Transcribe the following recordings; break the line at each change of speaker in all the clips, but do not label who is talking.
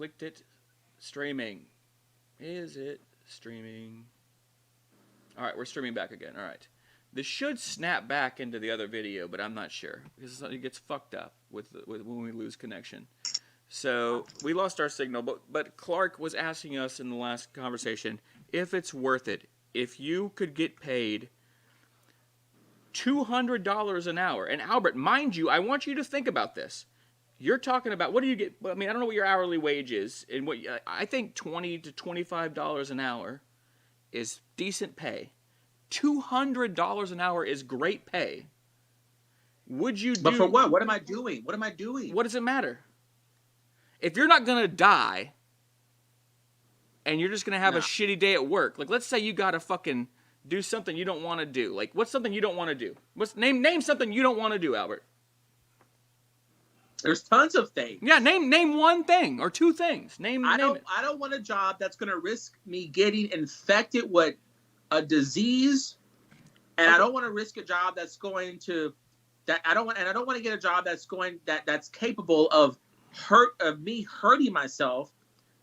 clicked it. Streaming. Is it streaming? All right, we're streaming back again. All right. This should snap back into the other video, but I'm not sure because it gets fucked up with when we lose connection. So we lost our signal, but Clark was asking us in the last conversation if it's worth it. If you could get paid $200 an hour, and Albert, mind you, I want you to think about this. You're talking about what do you get? I mean, I don't know what your hourly wage is, and what I think $20 to $25 an hour is decent pay. $200 an hour is great pay. Would you do?
But for what? What am I doing? What am I doing?
What does it matter? If you're not gonna die, and you're just gonna have a shitty day at work, like let's say you gotta fucking do something you don't want to do. Like what's something you don't want to do? Name something you don't want to do, Albert.
There's tons of things.
Yeah, name one thing or two things.
I don't want a job that's gonna risk me getting infected with a disease, and I don't want to risk a job that's going to I don't want to get a job that's capable of me hurting myself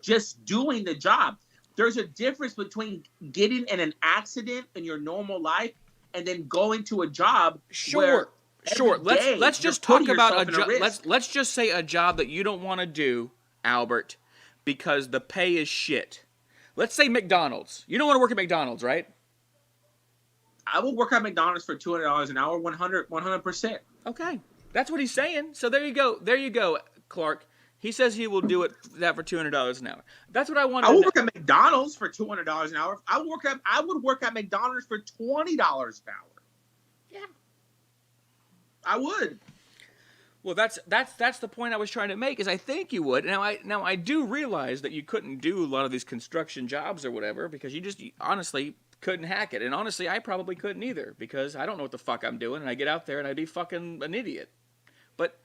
just doing the job. There's a difference between getting in an accident in your normal life and then going to a job.
Sure. Let's just talk about a job. Let's just say a job that you don't want to do, Albert, because the pay is shit. Let's say McDonald's. You don't want to work at McDonald's, right?
I will work at McDonald's for $200 an hour, 100%.
Okay, that's what he's saying. So there you go, Clark. He says he will do that for $200 an hour. That's what I want.
I would work at McDonald's for $200 an hour. I would work at McDonald's for $20 an hour.
Yeah,
I would.
Well, that's the point I was trying to make. Is I think you would. Now I do realize that you couldn't do a lot of these construction jobs or whatever because you honestly couldn't hack it. And honestly, I probably couldn't either because I don't know what the fuck I'm doing. And I get out there and I'd be fucking an idiot. But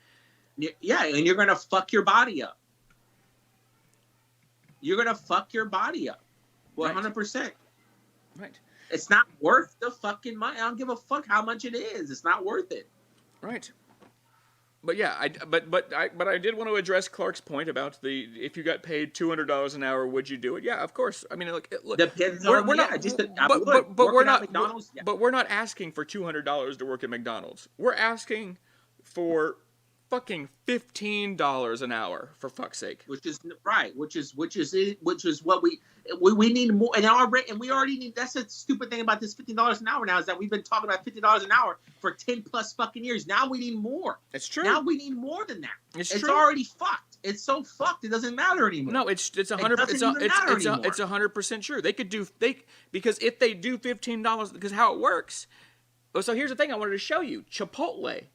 yeah, and you're gonna fuck your body up. You're gonna fuck your body up, 100%.
Right.
It's not worth the fucking money. I don't give a fuck how much it is. It's not worth it.
Right. But yeah, I did want to address Clark's point about if you got paid $200 an hour, would you do it? Yeah, of course. I mean, look,
depends
we're
on
not,
but
we're not, but we're not asking for $200 to work at McDonald's. We're asking for fucking $15 an hour, for fuck's sake.
Which is right. Which is what we need more. And we already need. That's a stupid thing about this $15 an hour now is that we've been talking about $50 an hour for 10 plus fucking years. Now we need more.
It's true.
Now we need more than that.
It's true.
Already fucked. It's so fucked. It doesn't matter anymore.
No, it's 100%. It's 100% true. Because if they do $15, because how it works. So here's the thing I wanted to show you. Chipotle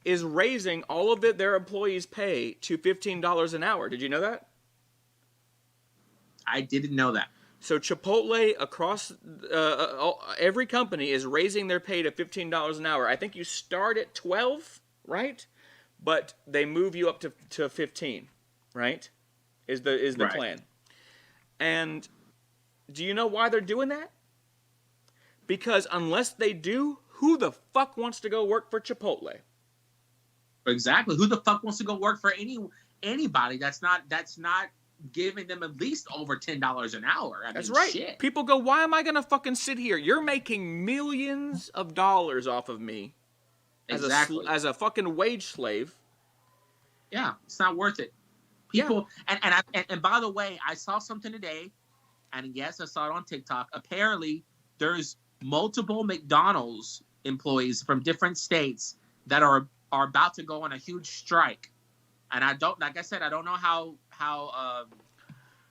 is raising all of their employees' pay to $15 an hour. Did you know that?
I didn't know that.
So Chipotle across every company is raising their pay to $15 an hour. I think you start at 12, right? But they move you up to 15, right? Is the
right.
plan. And do you know why they're doing that? Because unless they do, who the fuck wants to go work for Chipotle?
Exactly. Who the fuck wants to go work for anybody that's not giving them at least over $10 an hour?
That's right.
Shit.
People go, why am I going to fucking sit here? You're making millions of dollars off of me as a fucking wage slave.
Yeah, it's not worth it. People, yeah. And by the way, I saw something today, and yes, I saw it on TikTok. Apparently, there's multiple McDonald's employees from different states that are about to go on a huge strike, and I don't know how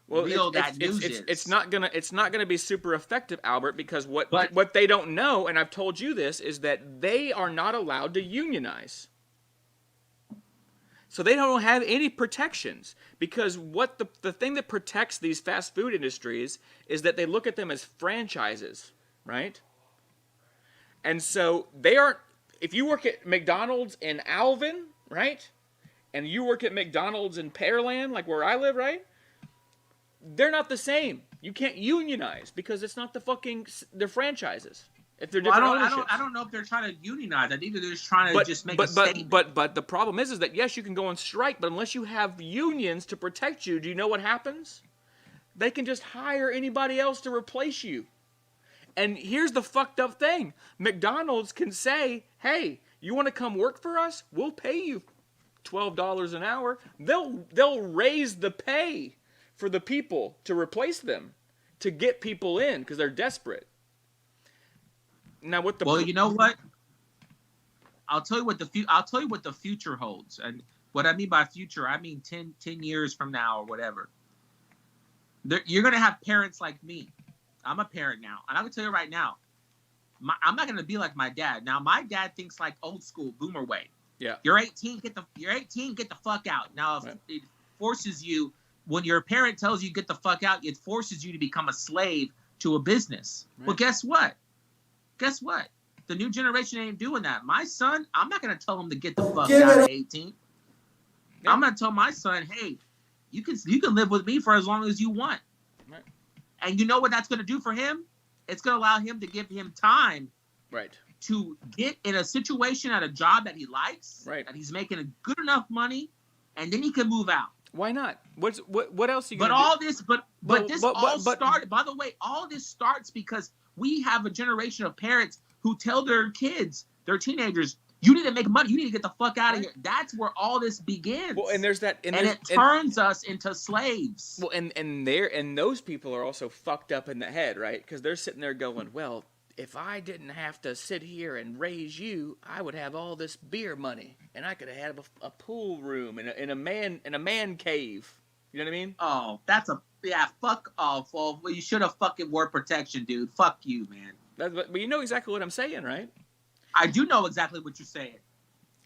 real that news is.
It's not gonna be super effective, Albert, because what they don't know, and I've told you this, is that they are not allowed to unionize. So they don't have any protections, because what the thing that protects these fast food industries is that they look at them as franchises, right? And so they aren't. If you work at McDonald's in Alvin, right, and you work at McDonald's in Pearland, like where I live, right, they're not the same. You can't unionize because it's not they're franchises. If they're
Well,
different ownerships.
I don't know if they're trying to unionize. I think they're just trying to just make a statement.
But the problem is that yes, you can go on strike, but unless you have unions to protect you, do you know what happens? They can just hire anybody else to replace you. And here's the fucked up thing: McDonald's can say, "Hey, you want to come work for us? We'll pay you $12 an hour." They'll raise the pay for the people to replace them, to get people in because they're desperate. Now,
well, you know what? I'll tell you what the future holds, and what I mean by future, I mean 10 years from now or whatever. You're gonna have parents like me. I'm a parent now, and I'm gonna tell you right now, I'm not gonna be like my dad. Now, my dad thinks like old school boomer way.
Yeah.
You're 18, get the fuck out. Now, if it forces you, when your parent tells you get the fuck out, it forces you to become a slave to a business. Right. Well, guess what? The new generation ain't doing that. My son, I'm not going to tell him to get the fuck out at 18. Yeah. I'm going to tell my son, hey, you can live with me for as long as you want. Right. And you know what that's going to do for him? It's going to allow him to give him time to get in a situation at a job that he likes, that he's making a good enough money, and then he can move out.
Why not? What else are you going to
do? But this all started, by the way, all this starts because we have a generation of parents who tell their kids, their teenagers, you need to make money. You need to get the fuck out of here. That's where all this begins.
Well, and there's that,
and it turns us into slaves.
Well, and those people are also fucked up in the head, right? Because they're sitting there going, well, if I didn't have to sit here and raise you, I would have all this beer money, and I could have had a pool room in a man cave. You know what I mean?
Oh, fuck off. Well, you should have fucking wore protection, dude. Fuck you, man.
But you know exactly what I'm saying, right?
I do know exactly what you're saying.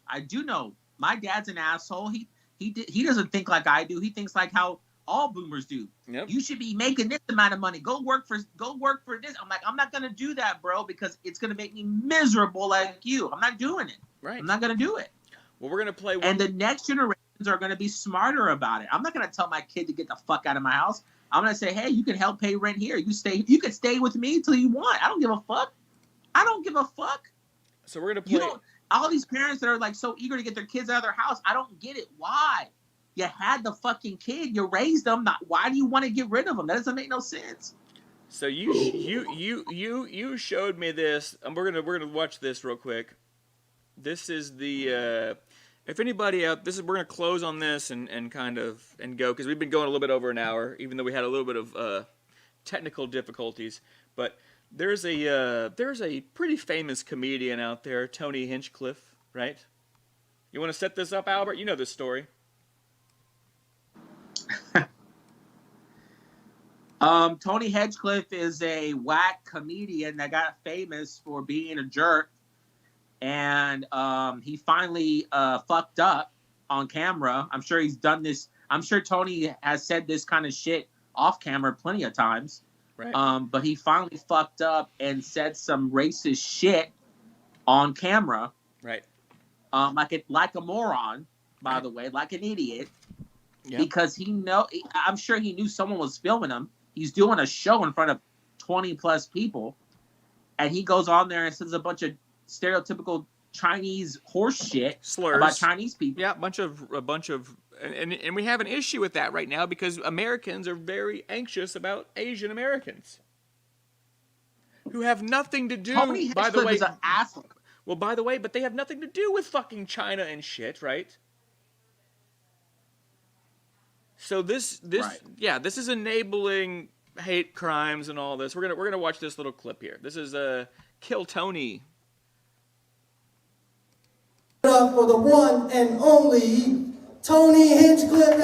I do know. My dad's an asshole. He doesn't think like I do. He thinks like how all boomers do. Yep. You should be making this amount of money. Go work for this. I'm like, I'm not gonna do that, bro, because it's gonna make me miserable like you. I'm not doing it. Right. I'm not gonna do it.
Well, we're gonna play.
And the next generation are going to be smarter about it. I'm not going to tell my kid to get the fuck out of my house. I'm going to say, hey, you can help pay rent here. You can stay with me until you want. I don't give a fuck.
So we're going to play.
All these parents that are like so eager to get their kids out of their house, I don't get it. Why? You had the fucking kid. You raised them. Why do you want to get rid of them? That doesn't make no sense.
So you showed me this, and we're gonna watch this real quick. This is the. If anybody out, we're going to close on this and go, because we've been going a little bit over an hour, even though we had a little bit of technical difficulties. But there's a pretty famous comedian out there, Tony Hinchcliffe, right? You want to set this up, Albert? You know this story.
Tony Hinchcliffe is a whack comedian that got famous for being a jerk. And he finally fucked up on camera. I'm sure he's done this. I'm sure Tony has said this kind of shit off camera plenty of times. Right. But he finally fucked up and said some racist shit on camera.
Right.
Like a moron, by the way, like an idiot. Yep. Because I'm sure he knew someone was filming him. He's doing a show in front of 20 plus people, and he goes on there and says a bunch of stereotypical Chinese horse shit
slurs
about Chinese people.
Yeah, a bunch of, and we have an issue with that right now because Americans are very anxious about Asian Americans who have nothing to do.
Tony
by the way,
is an asshole.
Well, by the way, but they have nothing to do with fucking China and shit, right? So this is enabling hate crimes and all this. We're gonna watch this little clip here. This is Kill Tony.
For the one and only Tony Hinchcliffe.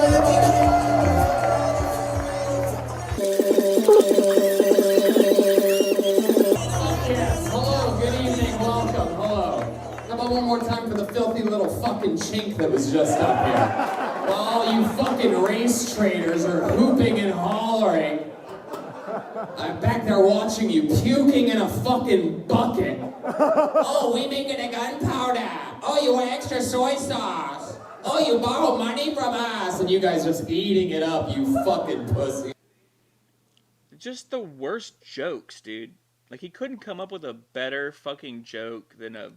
Yes, hello, good evening, welcome, hello. How about one more time for the filthy little fucking chink that was just up here? While all you fucking race traders are hooping and hollering, I'm back there watching you puking in a fucking bucket. Oh, we making a gunpowder. Oh, you want extra soy sauce. Oh, you borrow money from us. And you guys just eating it up, you fucking pussy.
Just the worst jokes, dude. Like, he couldn't come up with a better fucking joke than a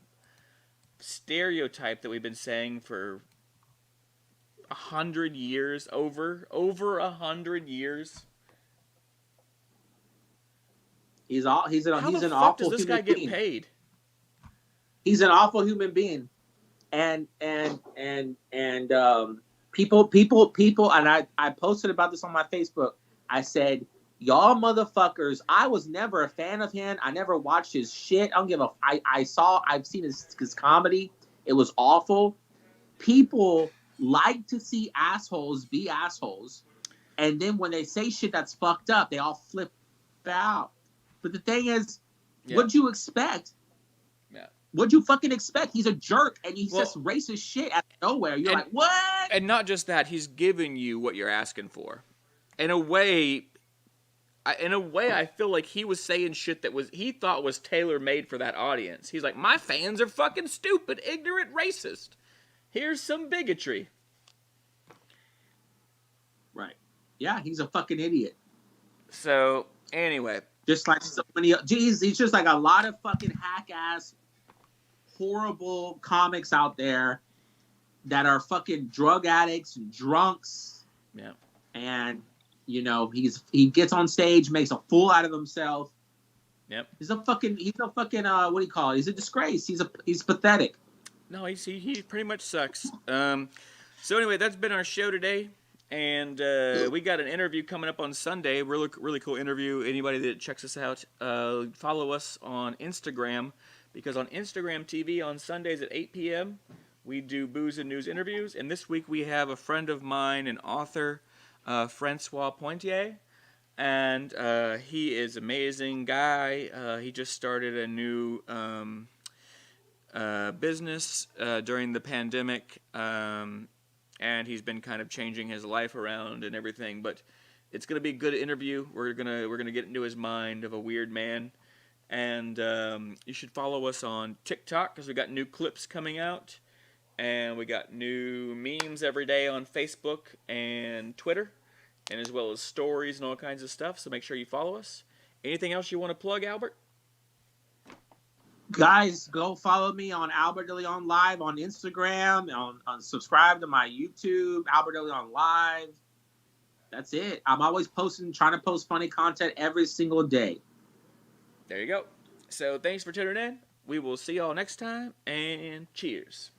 stereotype that we've been saying for 100 years, over 100 years.
He's
How
an
the fuck
awful
does this
human
guy get
being.
paid?
He's an awful human being, and people, and I posted about this on my Facebook. I said, y'all motherfuckers, I was never a fan of him. I never watched his shit. I don't give a. I've seen his comedy. It was awful. People like to see assholes be assholes, and then when they say shit that's fucked up, they all flip out. But the thing is, what'd you expect?
Yeah.
What'd you fucking expect? He's a jerk, and he says racist shit out of nowhere. You're like, what?
And not just that, he's giving you what you're asking for. In a way, I feel like he was saying shit that he thought was tailor-made for that audience. He's like, my fans are fucking stupid, ignorant, racist. Here's some bigotry.
Right. Yeah, he's a fucking idiot.
So, anyway.
Just like so many, he's just like a lot of fucking hack-ass, horrible comics out there that are fucking drug addicts and drunks.
Yeah.
And, you know, he gets on stage, makes a fool out of himself.
Yep.
He's a fucking what do you call it? He's a disgrace. He's pathetic.
No, he pretty much sucks. So anyway, that's been our show today. And we got an interview coming up on Sunday. Really cool interview. Anybody that checks us out, follow us on Instagram. Because on Instagram TV on Sundays at 8 p.m., we do Booze and News interviews. And this week we have a friend of mine, an author, Francois Pointier. And he is an amazing guy. He just started a new business during the pandemic. And he's been kind of changing his life around and everything. But it's going to be a good interview. We're gonna get into his mind of a weird man. And you should follow us on TikTok because we got new clips coming out. And we got new memes every day on Facebook and Twitter. And as well as stories and all kinds of stuff. So make sure you follow us. Anything else you want to plug, Albert?
Guys, go follow me on Albert Deleon Live on Instagram. On subscribe to my YouTube, Albert Deleon Live. That's it. I'm always trying to post funny content every single day.
There you go. So thanks for tuning in. We will see y'all next time. And cheers.